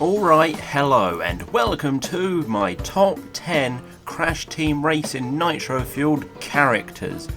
Alright, hello and welcome to my top 10 Crash Team Racing Nitro fueled characters.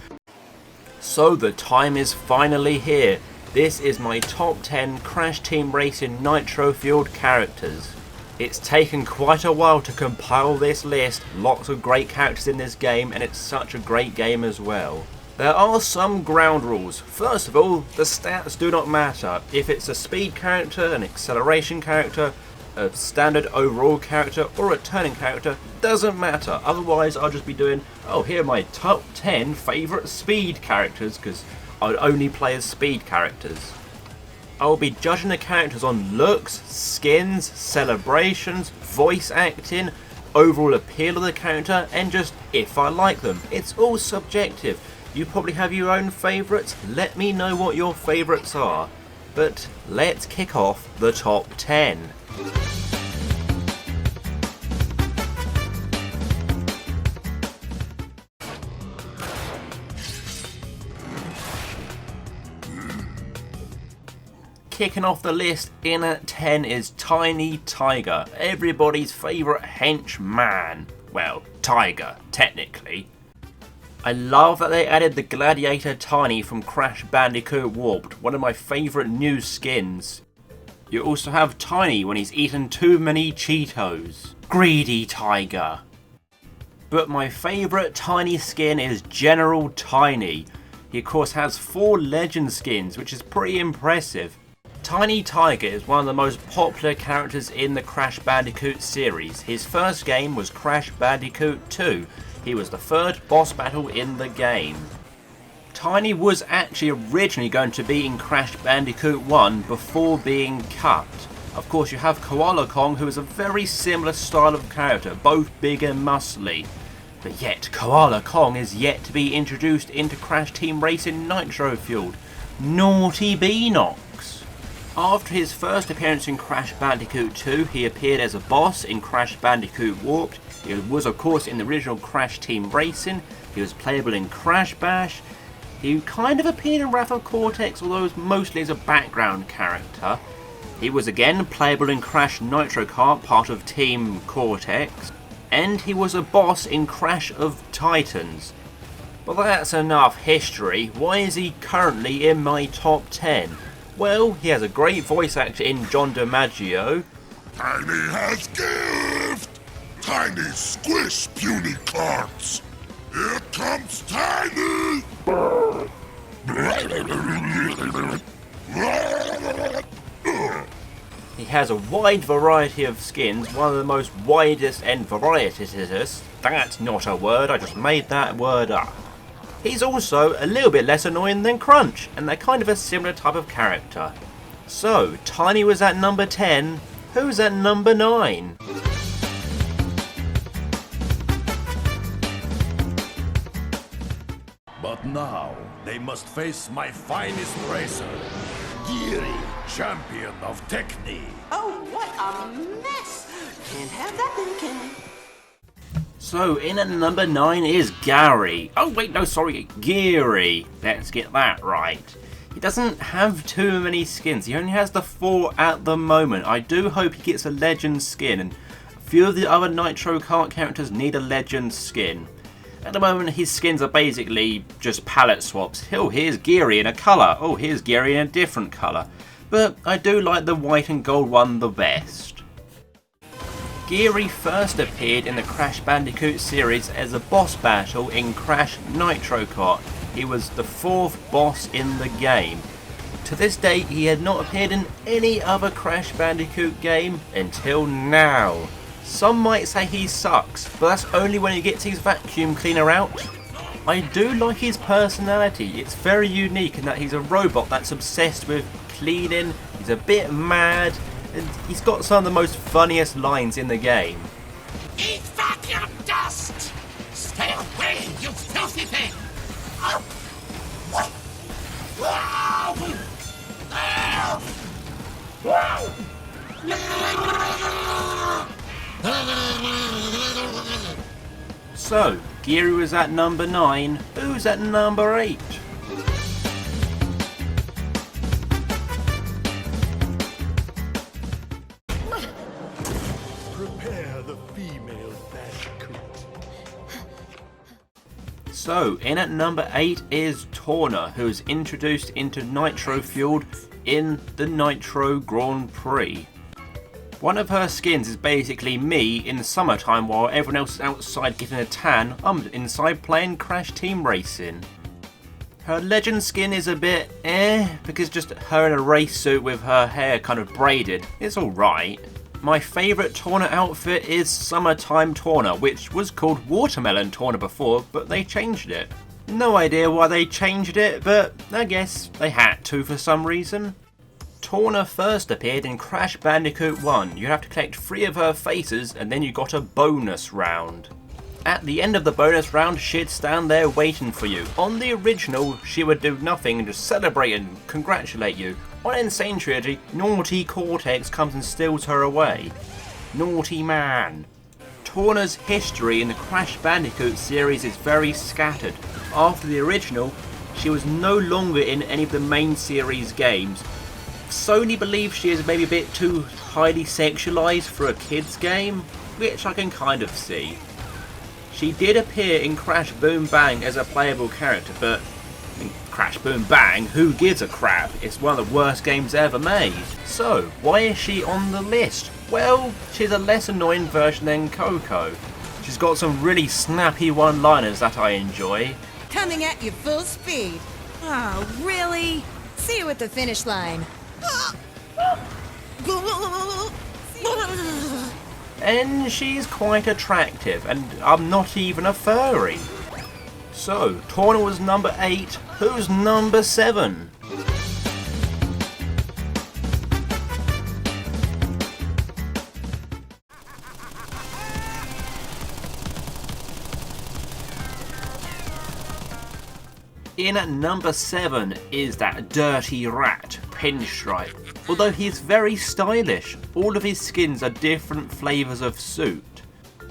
So the time is finally here. This is my top 10 Crash Team Racing Nitro fueled characters. It's taken quite a while to compile this list, lots of great characters in this game, and it's such a great game as well. There are some ground rules. First of all, the stats do not matter. If it's a speed character, an acceleration character, a standard overall character, or a turning character, doesn't matter. Otherwise I'll just be doing, oh, here are my top 10 favourite speed characters, because I would only play as speed characters. I will be judging the characters on looks, skins, celebrations, voice acting, overall appeal of the character, and just if I like them. It's all subjective. You probably have your own favourites. Let me know what your favourites are. But let's kick off the top 10. Kicking off the list in at 10 is Tiny Tiger, everybody's favourite henchman. Well, tiger, technically. I love that they added the Gladiator Tiny from Crash Bandicoot Warped, one of my favourite new skins. You also have Tiny when he's eaten too many Cheetos. Greedy Tiger. But my favourite Tiny skin is General Tiny. He of course has 4 legend skins, which is pretty impressive. Tiny Tiger is one of the most popular characters in the Crash Bandicoot series. His first game was Crash Bandicoot 2. He was the third boss battle in the game. Tiny was actually originally going to be in Crash Bandicoot 1 before being cut. Of course you have Koala Kong, who is a very similar style of character, both big and muscly. But yet Koala Kong is yet to be introduced into Crash Team Racing Nitro fueled. Naughty Beanox. After his first appearance in Crash Bandicoot 2, he appeared as a boss in Crash Bandicoot Warped. He was of course in the original Crash Team Racing. He was playable in Crash Bash. He kind of appeared in Wrath of Cortex, although it was mostly as a background character. He was again playable in Crash Nitro Kart, part of Team Cortex. And he was a boss in Crash of Titans. But that's enough history. Why is he currently in my top 10? Well, he has a great voice actor in John DiMaggio. Tiny has gift! Tiny squish puny carts! Here comes Tiny! He has a wide variety of skins, one of the most widest and varietous. That's not a word, I just made that word up. He's also a little bit less annoying than Crunch, and they're kind of a similar type of character. So, Tiny was at number 10, who's at number 9? But now, they must face my finest racer, Geary, champion of Techni. Oh, what a mess! Can't have that thinking. So, in at number 9 is Gary. Oh wait, no, sorry, Geary. Let's get that right. He doesn't have too many skins. He only has the 4 at the moment. I do hope he gets a legend skin, and a few of the other Nitro Kart characters need a legend skin. At the moment, his skins are basically just palette swaps. Oh, here's Geary in a colour. Oh, here's Geary in a different colour. But I do like the white and gold one the best. Geary first appeared in the Crash Bandicoot series as a boss battle in Crash Nitro Kart. He was the 4th boss in the game. To this date, he had not appeared in any other Crash Bandicoot game until now. Some might say he sucks, but that's only when he gets his vacuum cleaner out. I do like his personality. It's very unique in that he's a robot that's obsessed with cleaning, he's a bit mad, and he's got some of the most funniest lines in the game. Eat vacuum dust! Stay away, you filthy thing! So, Geary was at number 9, who's at number 8? So, in at number 8 is Torna, who is introduced into Nitro fueled in the Nitro Grand Prix. One of her skins is basically me in the summertime while everyone else is outside getting a tan. I'm inside playing Crash Team Racing. Her legend skin is a bit because just her in a race suit with her hair kind of braided. It's alright. My favourite Torna outfit is Summertime Torna, which was called Watermelon Torna before, but they changed it. No idea why they changed it, but I guess they had to for some reason. Torna first appeared in Crash Bandicoot 1. You have to collect 3 of her faces and then you got a bonus round. At the end of the bonus round, she'd stand there waiting for you. On the original, she would do nothing and just celebrate and congratulate you. On Insane Trilogy, Naughty Cortex comes and steals her away. Naughty man. Torna's history in the Crash Bandicoot series is very scattered. After the original, she was no longer in any of the main series games. Sony believes she is maybe a bit too highly sexualized for a kids game, which I can kind of see. She did appear in Crash Boom Bang as a playable character, but in Crash Boom Bang, who gives a crap? It's one of the worst games ever made. So, why is she on the list? Well, she's a less annoying version than Coco. She's got some really snappy one-liners that I enjoy. Coming at you full speed. Oh, really? See you at the finish line. And she's quite attractive, and I'm not even a furry. So, Torna was number 8, who's number 7? In at number 7 is that dirty rat, Pinstripe. Although he's very stylish, all of his skins are different flavours of suit.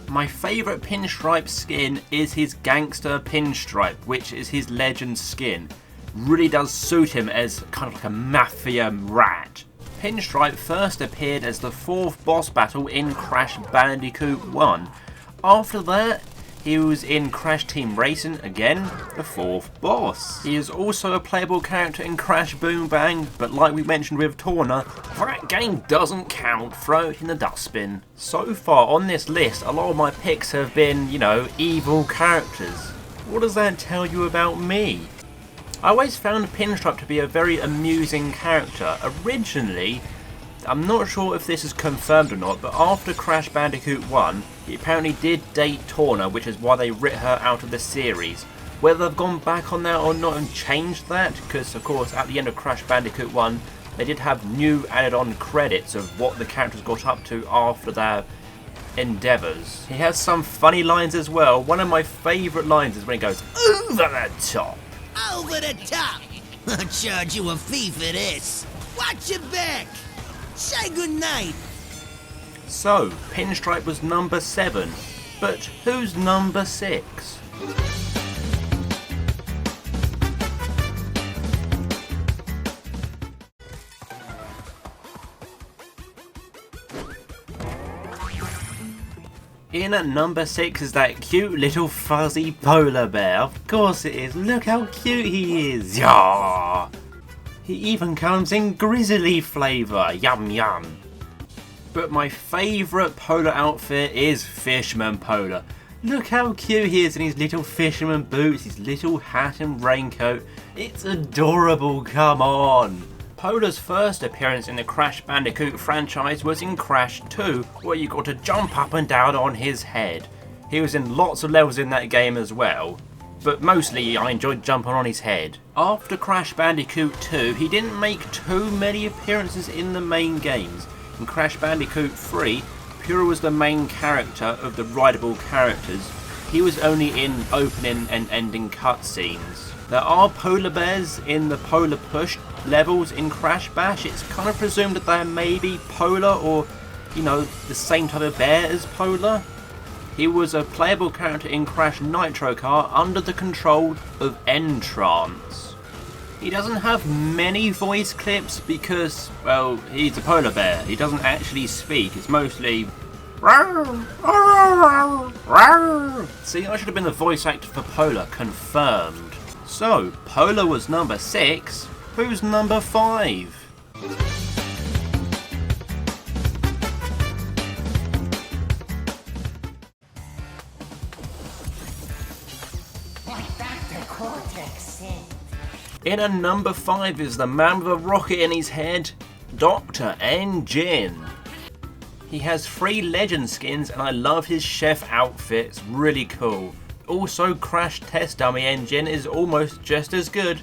My favourite Pinstripe skin is his Gangster Pinstripe, which is his legend skin. Really does suit him as kind of like a mafia rat. Pinstripe first appeared as the 4th boss battle in Crash Bandicoot 1. After that, he was in Crash Team Racing, again, the 4th boss. He is also a playable character in Crash Boom Bang, but like we mentioned with Torna, that game doesn't count, throw it in the dustbin. So far on this list, a lot of my picks have been, you know, evil characters. What does that tell you about me? I always found Pinstripe to be a very amusing character. Originally, I'm not sure if this is confirmed or not, but after Crash Bandicoot 1, he apparently did date Torna, which is why they writ her out of the series. Whether they've gone back on that or not and changed that, because of course at the end of Crash Bandicoot 1, they did have new added on credits of what the characters got up to after their endeavours. He has some funny lines as well. One of my favourite lines is when he goes, "Over the top!" Over the top! I'll charge you a fee for this. Watch your back! Say goodnight! So, Pinstripe was number 7, but who's number 6? In at number 6 is that cute little fuzzy polar bear. Of course it is, look how cute he is! Yah! He even comes in grizzly flavour, yum yum. But my favourite polar outfit is Fisherman Polar. Look how cute he is in his little fisherman boots, his little hat and raincoat. It's adorable, come on. Polar's first appearance in the Crash Bandicoot franchise was in Crash 2, where you got to jump up and down on his head. He was in lots of levels in that game as well, but mostly I enjoyed jumping on his head. After Crash Bandicoot 2, he didn't make too many appearances in the main games. In Crash Bandicoot 3, Pura was the main character of the rideable characters. He was only in opening and ending cutscenes. There are polar bears in the Polar Push levels in Crash Bash. It's kind of presumed that they're maybe polar or, you know, the same type of bear as Polar. He was a playable character in Crash Nitro Car under the control of Entrance. He doesn't have many voice clips because, well, he's a polar bear. He doesn't actually speak. It's mostly See, I should have been the voice actor for Polar, confirmed. So, Polar was number 6. Who's number 5? Like Dr. Cortex said. In at number 5 is the man with a rocket in his head, Dr. Engine. He has 3 legend skins and I love his chef outfit, it's really cool. Also, Crash Test Dummy Engine is almost just as good,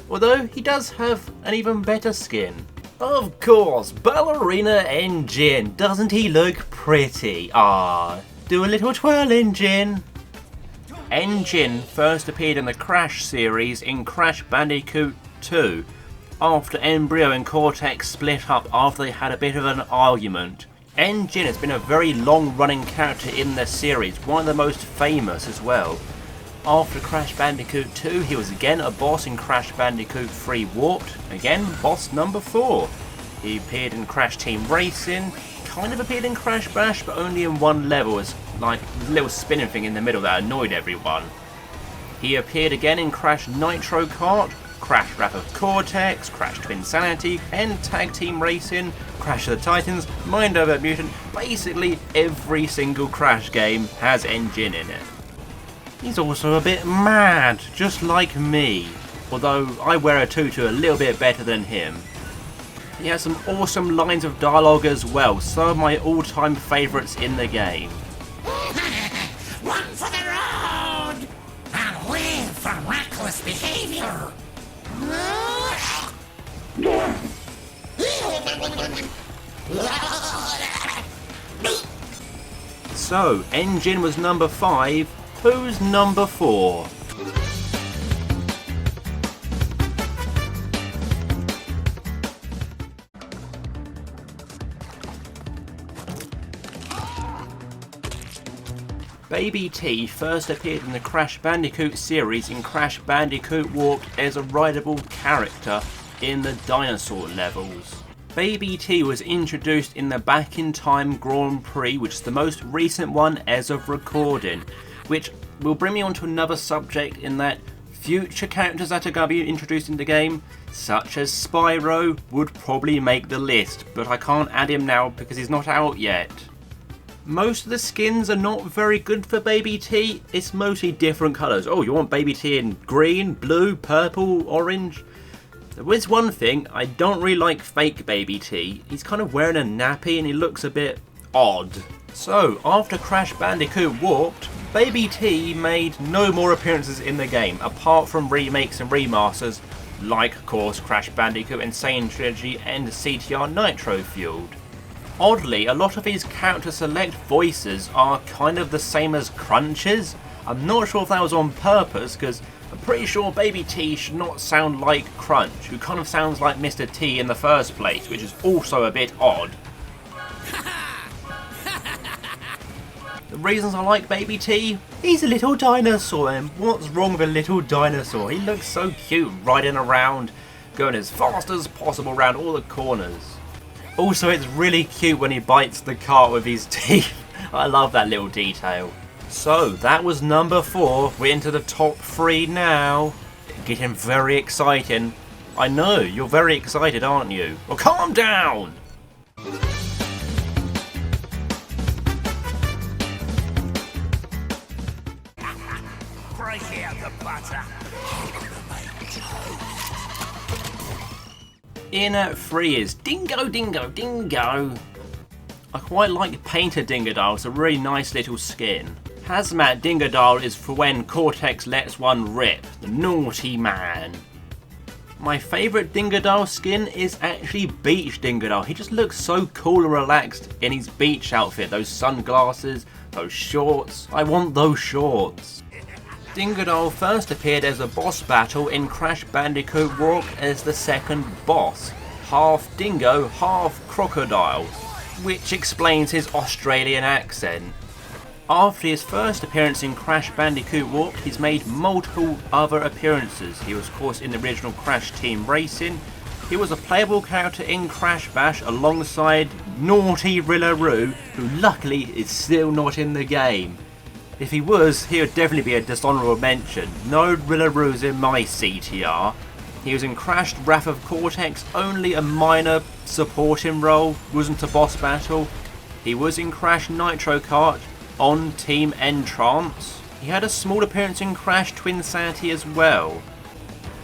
although he does have an even better skin. Of course, Ballerina Engine, doesn't he look pretty? Ah, do a little twirl, Engine. Engine first appeared in the Crash series in Crash Bandicoot 2, after Embryo and Cortex split up after they had a bit of an argument. Engine has been a very long-running character in the series, one of the most famous as well. After Crash Bandicoot 2, he was again a boss in Crash Bandicoot 3 Warped, again boss number 4. He appeared in Crash Team Racing, kind of appeared in Crash Bash, but only in one level as like a little spinning thing in the middle that annoyed everyone. He appeared again in Crash Nitro Kart, Crash Wrath of Cortex, Crash Twinsanity, and Tag Team Racing, Crash of the Titans, Mind Over Mutant. Basically every single Crash game has Engine in it. He's also a bit mad, just like me, although I wear a tutu a little bit better than him. He has some awesome lines of dialogue as well, some of my all-time favourites in the game. One for the road! And live from reckless behavior! So, Engine was number 5. Who's number 4? Baby T first appeared in the Crash Bandicoot series in Crash Bandicoot Warped as a rideable character in the dinosaur levels. Baby T was introduced in the Back in Time Grand Prix, which is the most recent one as of recording, which will bring me on to another subject in that future characters that are going to be introduced in the game, such as Spyro, would probably make the list, but I can't add him now because he's not out yet. Most of the skins are not very good for Baby T, it's mostly different colours. Oh, you want Baby T in green, blue, purple, orange? There is one thing, I don't really like fake Baby T. He's kind of wearing a nappy and he looks a bit odd. So, after Crash Bandicoot Warped, Baby T made no more appearances in the game, apart from remakes and remasters, like of course Crash Bandicoot Insane Trilogy and CTR Nitro Fueled. Oddly, a lot of his character select voices are kind of the same as Crunch's. I'm not sure if that was on purpose, because I'm pretty sure Baby T should not sound like Crunch, who kind of sounds like Mr. T in the first place, which is also a bit odd. The reasons I like Baby T? He's a little dinosaur, and what's wrong with a little dinosaur? He looks so cute riding around, going as fast as possible around all the corners. Also, it's really cute when he bites the cart with his teeth. I love that little detail. So, that was number 4. We're into the top 3 now. Getting very exciting. I know, you're very excited, aren't you? Well, calm down! Break out the butter. In at 3 is Dingo Dingo Dingo. I quite like Painter Dingodile, it's a really nice little skin. Hazmat Dingodile is for when Cortex lets one rip, the naughty man. My favourite Dingodile skin is actually Beach Dingodile. He just looks so cool and relaxed in his beach outfit, those sunglasses, those shorts. I want those shorts. Dingodile first appeared as a boss battle in Crash Bandicoot Warped as the second boss, half dingo, half crocodile, which explains his Australian accent. After his first appearance in Crash Bandicoot Warped, he's made multiple other appearances. He was of course in the original Crash Team Racing, He was a playable character in Crash Bash alongside naughty Rillaroo, who luckily is still not in the game. If he was, he would definitely be a dishonourable mention. No Rillaroo's in my CTR. He was in Crash Wrath of Cortex, only a minor supporting role, wasn't a boss battle. He was in Crash Nitro Kart on Team Entrance. He had a small appearance in Crash Twinsanity as well.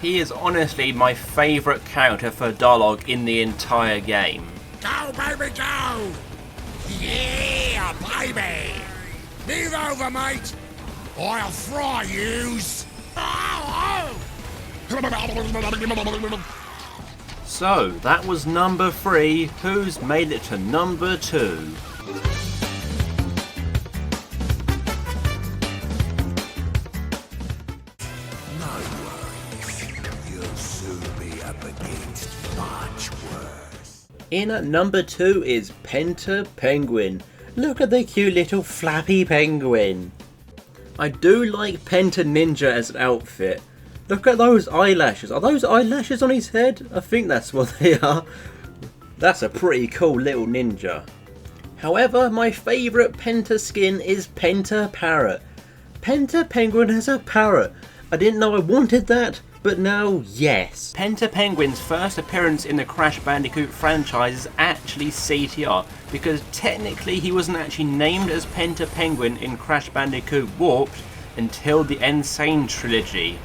He is honestly my favourite character for dialogue in the entire game. Go, baby, go! Yeah, baby! Move over, mate! I'll fry yous! So, that was number 3. Who's made it to number 2? In at number 2 is Penta Penguin. Look at the cute little flappy penguin. I do like Penta Ninja as an outfit. Look at those eyelashes. Are those eyelashes on his head? I think that's what they are. That's a pretty cool little ninja. However, my favourite Penta skin is Penta Parrot. Penta Penguin has a parrot. I didn't know I wanted that, but now, yes. Penta Penguin's first appearance in the Crash Bandicoot franchise is actually CTR, because technically he wasn't actually named as Penta Penguin in Crash Bandicoot Warped until the Insane trilogy.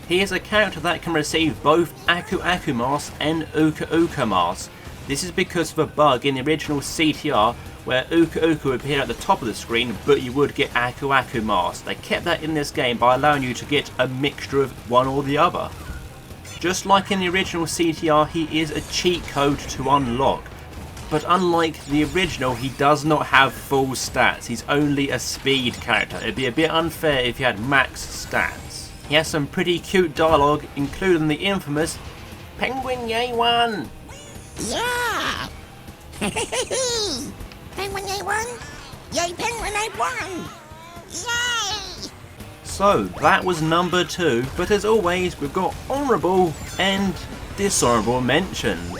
He is a character that can receive both Aku Aku Mask and Uka Uka Mask. This is because of a bug in the original CTR where Uka Uka would appear at the top of the screen, but you would get Aku Aku Mask. They kept that in this game by allowing you to get a mixture of one or the other. Just like in the original CTR, he is a cheat code to unlock. But unlike the original, he does not have full stats. He's only a speed character. It'd be a bit unfair if he had max stats. He has some pretty cute dialogue, including the infamous Penguin Yay One! Yeah! Penguin A1! Yay, Penguin A1! Yay! So that was number 2, but as always we've got honourable and dishonourable mentions.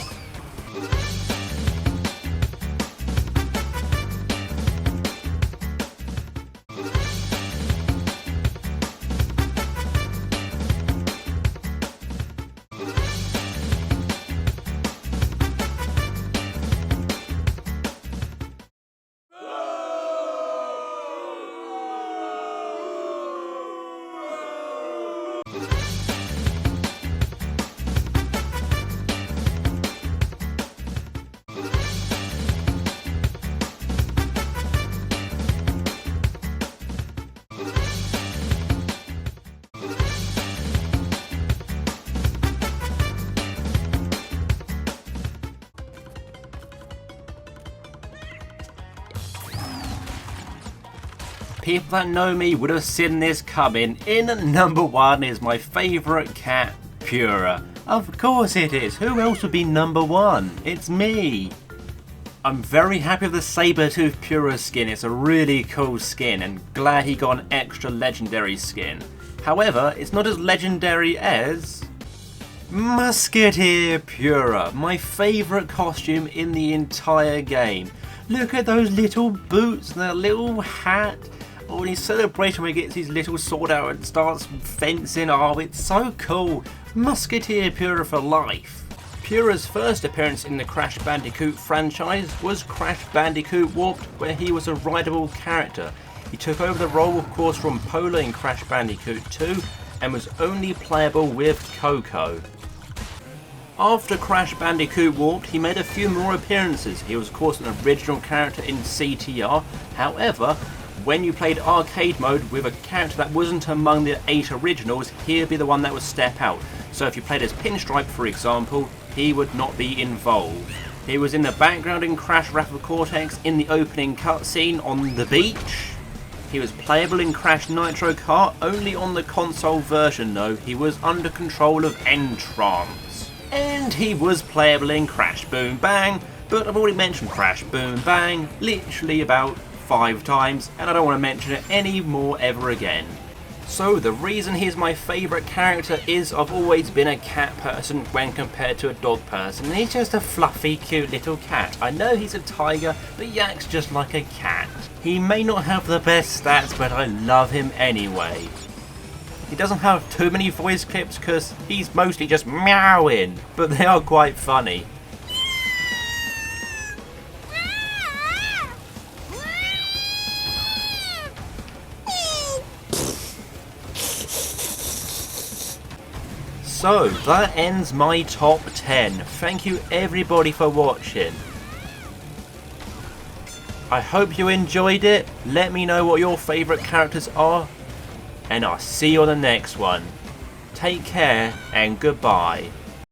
People that know me would have seen this coming. In number 1 is my favourite cat, Pura. Of course it is. Who else would be number 1? It's me. I'm very happy with the Sabertooth Pura skin. It's a really cool skin and glad he got an extra legendary skin. However, it's not as legendary as Musketeer Pura, my favourite costume in the entire game. Look at those little boots and that little hat. Oh, and he's celebrating when he gets his little sword out and starts fencing. Oh, it's so cool. Musketeer Pura for life. Pura's first appearance in the Crash Bandicoot franchise was Crash Bandicoot Warped, where he was a rideable character. He took over the role, of course, from Pola in Crash Bandicoot 2 and was only playable with Coco. After Crash Bandicoot Warped, he made a few more appearances. He was, of course, an original character in CTR. However, when you played arcade mode with a character that wasn't among the 8 originals, he'd be the one that would step out. So if you played as Pinstripe, for example, he would not be involved. He was in the background in Crash Wrath of Cortex in the opening cutscene on the beach. He was playable in Crash Nitro Kart, only on the console version though. He was under control of Entrance. And he was playable in Crash Boom Bang, but I've already mentioned Crash Boom Bang literally about 5 times, and I don't want to mention it any more ever again. So the reason he's my favourite character is I've always been a cat person when compared to a dog person. And he's just a fluffy, cute little cat. I know he's a tiger, but he acts just like a cat. He may not have the best stats, but I love him anyway. He doesn't have too many voice clips because he's mostly just meowing, but they are quite funny. So that ends my top 10. Thank you everybody for watching. I hope you enjoyed it. Let me know what your favourite characters are. And I'll see you on the next one. Take care and goodbye.